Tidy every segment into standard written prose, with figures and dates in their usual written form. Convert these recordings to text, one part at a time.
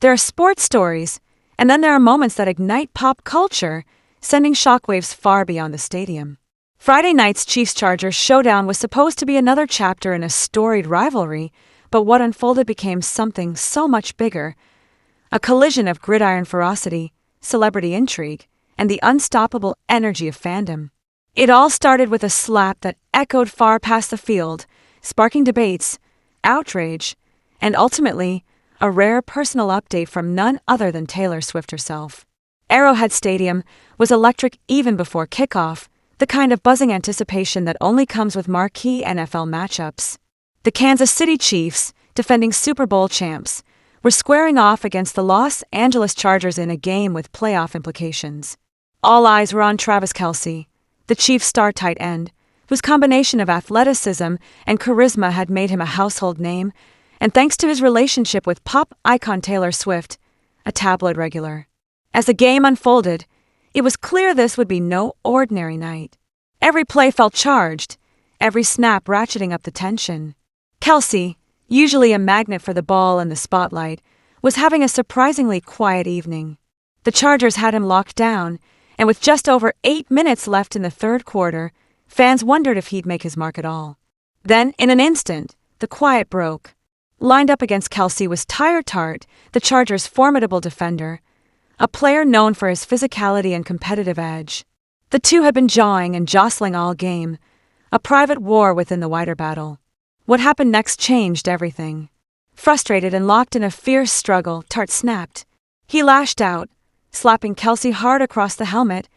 There are sports stories, and then there are moments that ignite pop culture, sending shockwaves far beyond the stadium. Friday night's Chiefs-Chargers showdown was supposed to be another chapter in a storied rivalry, but what unfolded became something so much bigger. A collision of gridiron ferocity, celebrity intrigue, and the unstoppable energy of fandom. It all started with a slap that echoed far past the field, sparking debates, outrage, and ultimately, a rare personal update from none other than Taylor Swift herself. Arrowhead Stadium was electric even before kickoff, the kind of buzzing anticipation that only comes with marquee NFL matchups. The Kansas City Chiefs, defending Super Bowl champs, were squaring off against the Los Angeles Chargers in a game with playoff implications. All eyes were on Travis Kelce, the Chiefs' star tight end, whose combination of athleticism and charisma had made him a household name, and thanks to his relationship with pop icon Taylor Swift, a tabloid regular. As the game unfolded, it was clear this would be no ordinary night. Every play felt charged, every snap ratcheting up the tension. Kelce, usually a magnet for the ball and the spotlight, was having a surprisingly quiet evening. The Chargers had him locked down, and with just over 8 minutes left in the third quarter, fans wondered if he'd make his mark at all. Then, in an instant, the quiet broke. Lined up against Kelce was Tyler Tart, the Chargers' formidable defender, a player known for his physicality and competitive edge. The two had been jawing and jostling all game, a private war within the wider battle. What happened next changed everything. Frustrated and locked in a fierce struggle, Tart snapped. He lashed out, slapping Kelce hard across the helmet,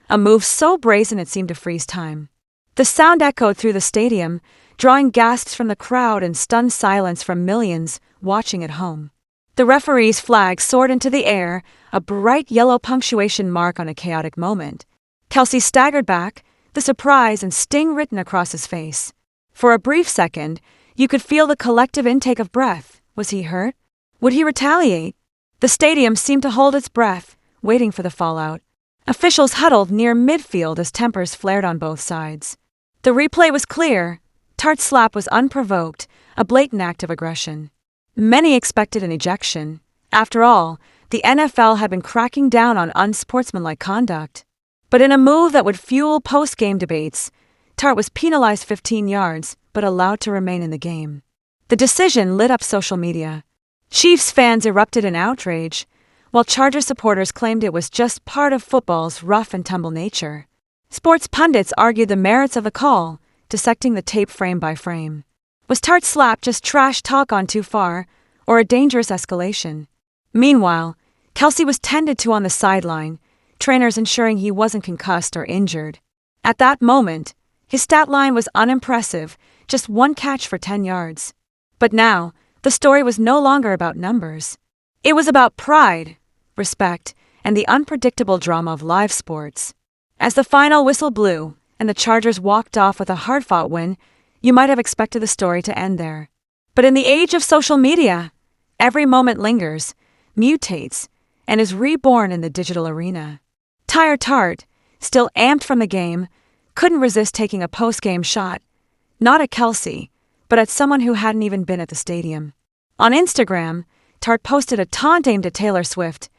a move so brazen it seemed to freeze time. The sound echoed through the stadium, drawing gasps from the crowd and stunned silence from millions watching at home. The referee's flag soared into the air, a bright yellow punctuation mark on a chaotic moment. Kelce staggered back, the surprise and sting written across his face. For a brief second, you could feel the collective intake of breath. Was he hurt? Would he retaliate? The stadium seemed to hold its breath, waiting for the fallout. Officials huddled near midfield as tempers flared on both sides. The replay was clear. Tart's slap was unprovoked, a blatant act of aggression. Many expected an ejection. After all, the NFL had been cracking down on unsportsmanlike conduct. But in a move that would fuel post-game debates, Tart was penalized 15 yards, but allowed to remain in the game. The decision lit up social media. Chiefs fans erupted in outrage, while Charger supporters claimed it was just part of football's rough-and-tumble nature. Sports pundits argued the merits of the call, dissecting the tape frame by frame. Was Tart's slap just trash talk gone too far, or a dangerous escalation? Meanwhile, Kelce was tended to on the sideline, trainers ensuring he wasn't concussed or injured. At that moment, his stat line was unimpressive, just one catch for 10 yards. But now, the story was no longer about numbers. It was about pride, respect, and the unpredictable drama of live sports. As the final whistle blew, and the Chargers walked off with a hard-fought win, you might have expected the story to end there. But in the age of social media, every moment lingers, mutates, and is reborn in the digital arena. Tyler Tart, still amped from the game, couldn't resist taking a post-game shot, not at Kelce, but at someone who hadn't even been at the stadium. On Instagram, Tart posted a taunt aimed at Taylor Swift.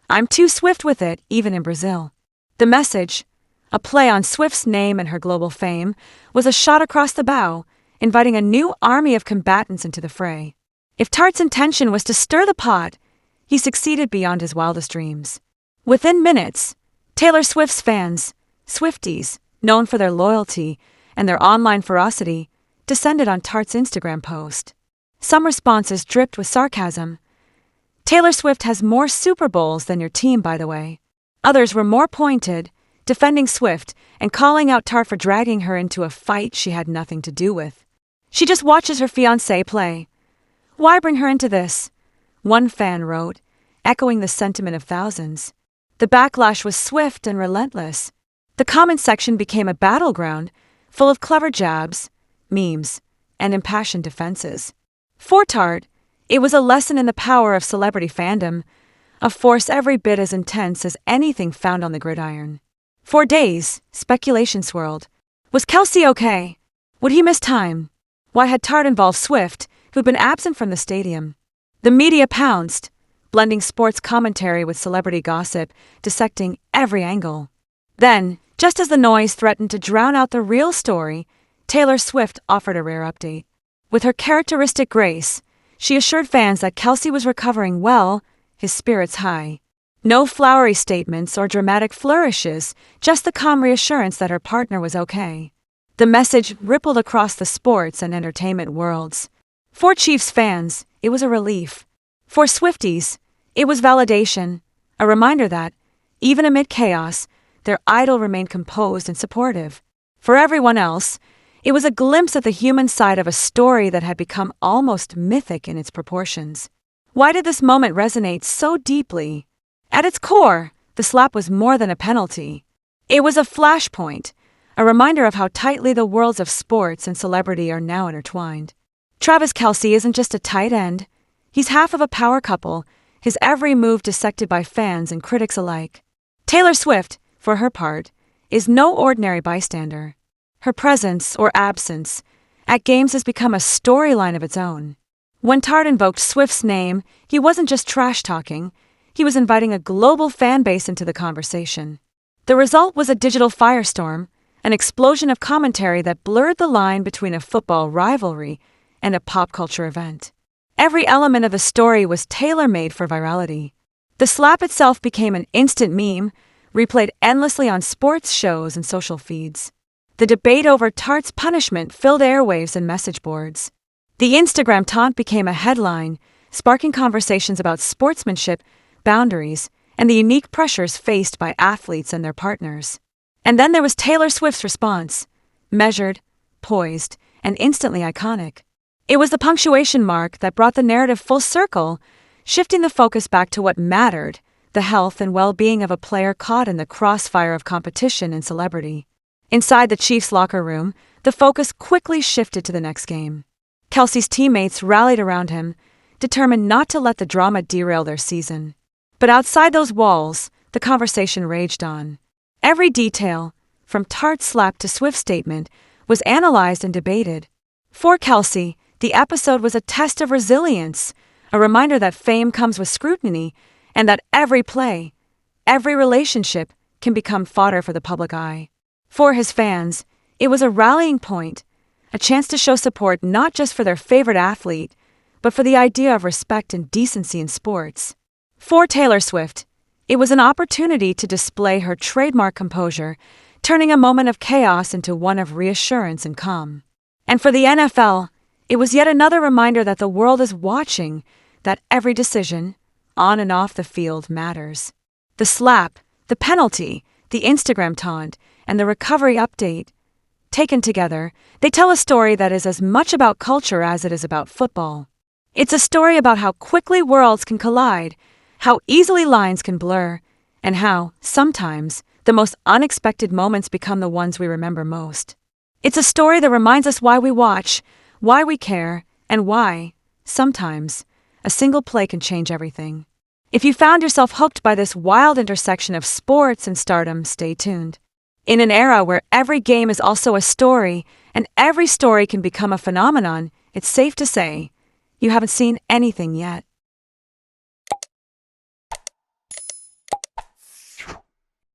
"I'm too swift with it, even in Brazil." The message, a play on Swift's name and her global fame, was a shot across the bow, inviting a new army of combatants into the fray. If Tart's intention was to stir the pot, he succeeded beyond his wildest dreams. Within minutes, Taylor Swift's fans, Swifties, known for their loyalty and their online ferocity, descended on Tart's Instagram post. Some responses dripped with sarcasm. "Taylor Swift has more Super Bowls than your team, by the way." Others were more pointed, defending Swift and calling out Tart for dragging her into a fight she had nothing to do with. "She just watches her fiancé play. Why bring her into this?" one fan wrote, echoing the sentiment of thousands. The backlash was swift and relentless. The comment section became a battleground, full of clever jabs, memes, and impassioned defenses. For Tart, it was a lesson in the power of celebrity fandom, a force every bit as intense as anything found on the gridiron. For days, speculation swirled. Was Kelce okay? Would he miss time? Why had Tart involved Swift, who'd been absent from the stadium? The media pounced, blending sports commentary with celebrity gossip, dissecting every angle. Then, just as the noise threatened to drown out the real story, Taylor Swift offered a rare update. With her characteristic grace, she assured fans that Kelce was recovering well, his spirits high. No flowery statements or dramatic flourishes, just the calm reassurance that her partner was okay. The message rippled across the sports and entertainment worlds. For Chiefs fans, it was a relief. For Swifties, it was validation, a reminder that, even amid chaos, their idol remained composed and supportive. For everyone else, it was a glimpse at the human side of a story that had become almost mythic in its proportions. Why did this moment resonate so deeply? At its core, the slap was more than a penalty. It was a flashpoint, a reminder of how tightly the worlds of sports and celebrity are now intertwined. Travis Kelce isn't just a tight end. He's half of a power couple, his every move dissected by fans and critics alike. Taylor Swift, for her part, is no ordinary bystander. Her presence, or absence, at games has become a storyline of its own. When Tart invoked Swift's name, he wasn't just trash-talking, he was inviting a global fan base into the conversation. The result was a digital firestorm, an explosion of commentary that blurred the line between a football rivalry and a pop culture event. Every element of the story was tailor-made for virality. The slap itself became an instant meme, replayed endlessly on sports shows and social feeds. The debate over Tart's punishment filled airwaves and message boards. The Instagram taunt became a headline, sparking conversations about sportsmanship, boundaries, and the unique pressures faced by athletes and their partners. And then there was Taylor Swift's response, measured, poised, and instantly iconic. It was the punctuation mark that brought the narrative full circle, shifting the focus back to what mattered, the health and well-being of a player caught in the crossfire of competition and celebrity. Inside the Chiefs' locker room, the focus quickly shifted to the next game. Kelce's teammates rallied around him, determined not to let the drama derail their season. But outside those walls, the conversation raged on. Every detail, from Tart's slap to Swift's statement, was analyzed and debated. For Kelce, the episode was a test of resilience, a reminder that fame comes with scrutiny, and that every play, every relationship, can become fodder for the public eye. For his fans, it was a rallying point, a chance to show support not just for their favorite athlete, but for the idea of respect and decency in sports. For Taylor Swift, it was an opportunity to display her trademark composure, turning a moment of chaos into one of reassurance and calm. And for the NFL, it was yet another reminder that the world is watching, that every decision, on and off the field, matters. The slap, the penalty, the Instagram taunt, and the recovery update, taken together, they tell a story that is as much about culture as it is about football. It's a story about how quickly worlds can collide, how easily lines can blur, and how, sometimes, the most unexpected moments become the ones we remember most. It's a story that reminds us why we watch, why we care, and why, sometimes, a single play can change everything. If you found yourself hooked by this wild intersection of sports and stardom, stay tuned. In an era where every game is also a story, and every story can become a phenomenon, it's safe to say, you haven't seen anything yet.